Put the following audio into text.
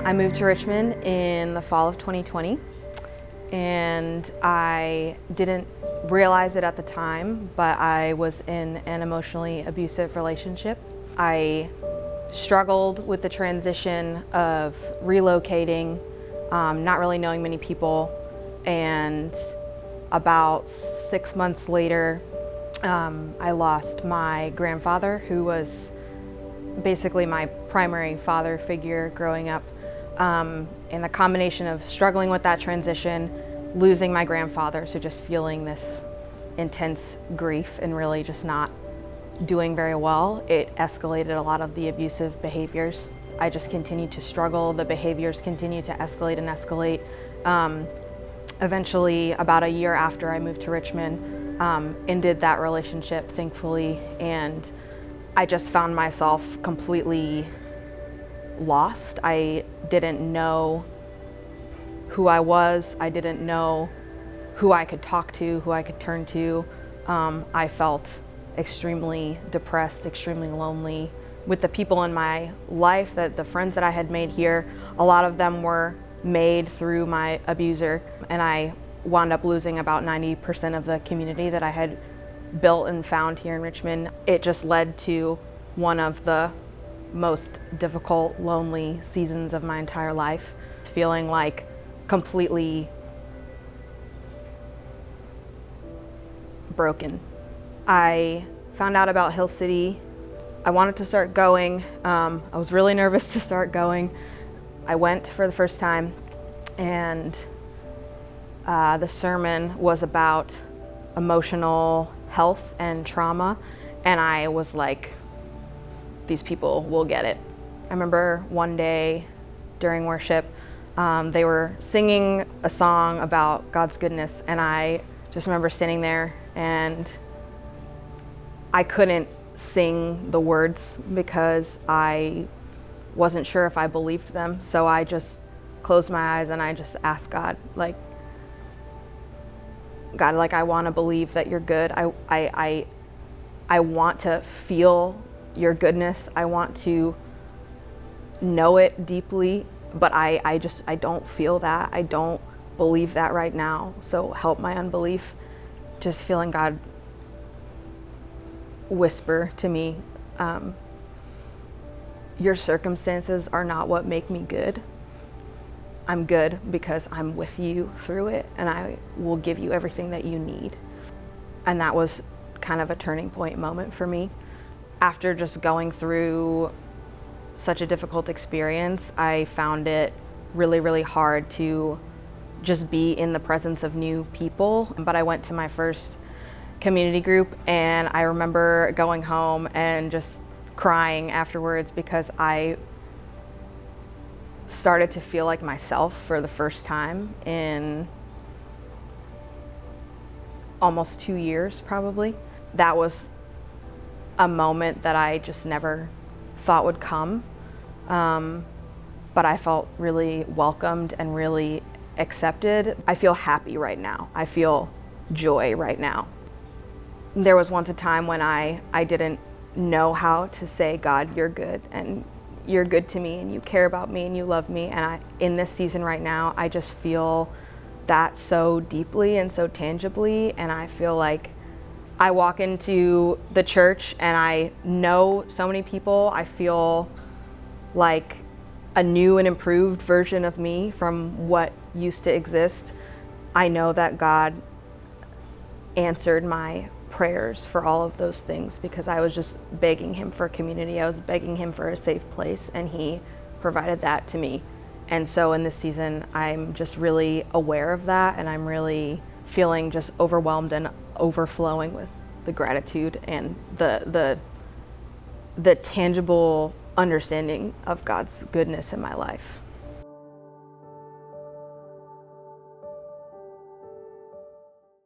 I moved to Richmond in the fall of 2020, and I didn't realize it at the time, but I was in an emotionally abusive relationship. I struggled with the transition of relocating, not really knowing many people, and about 6 months later, I lost my grandfather, who was basically my primary father figure growing up. And the combination of struggling with that transition, losing my grandfather, so just feeling this intense grief and really just not doing very well, it escalated a lot of the abusive behaviors. I just continued to struggle. The behaviors continued to escalate and escalate. Eventually, about a year after I moved to Richmond, ended that relationship, thankfully, and I just found myself completely lost. I didn't know who I was. I didn't know who I could talk to, who I could turn to. I felt extremely depressed, extremely lonely. With the people in my life, the friends that I had made here, a lot of them were made through my abuser, and I wound up losing about 90% of the community that I had built and found here in Richmond. It just led to one of the most difficult, lonely seasons of my entire life, feeling like completely broken. I found out about Hill City. I wanted to start going. I was really nervous to start going. I went for the first time, and the sermon was about emotional health and trauma, and I was like, these people will get it. I remember one day during worship, they were singing a song about God's goodness, and I just remember standing there and I couldn't sing the words because I wasn't sure if I believed them. So I just closed my eyes and I just asked God, God, I want to believe that you're good. I want to feel your goodness. I want to know it deeply, but I don't feel that. I don't believe that right now. So help my unbelief. Just feeling God whisper to me, your circumstances are not what make me good. I'm good because I'm with you through it, and I will give you everything that you need. And that was kind of a turning point moment for me. After just going through such a difficult experience, I found it really, really hard to just be in the presence of new people. But I went to my first community group, and I remember going home and just crying afterwards because I started to feel like myself for the first time in almost 2 years, probably. That was a moment that I just never thought would come, but I felt really welcomed and really accepted. I feel happy right now. I feel joy right now. There was once a time when I didn't know how to say, God, you're good, and you're good to me, and you care about me, and you love me. And in this season right now, I just feel that so deeply and so tangibly. And I feel like I walk into the church and I know so many people. I feel like a new and improved version of me from what used to exist. I know that God answered my prayers for all of those things because I was just begging him for community. I was begging him for a safe place, and he provided that to me. And so in this season, I'm just really aware of that, and I'm really feeling just overwhelmed and overflowing with the gratitude and the tangible understanding of God's goodness in my life.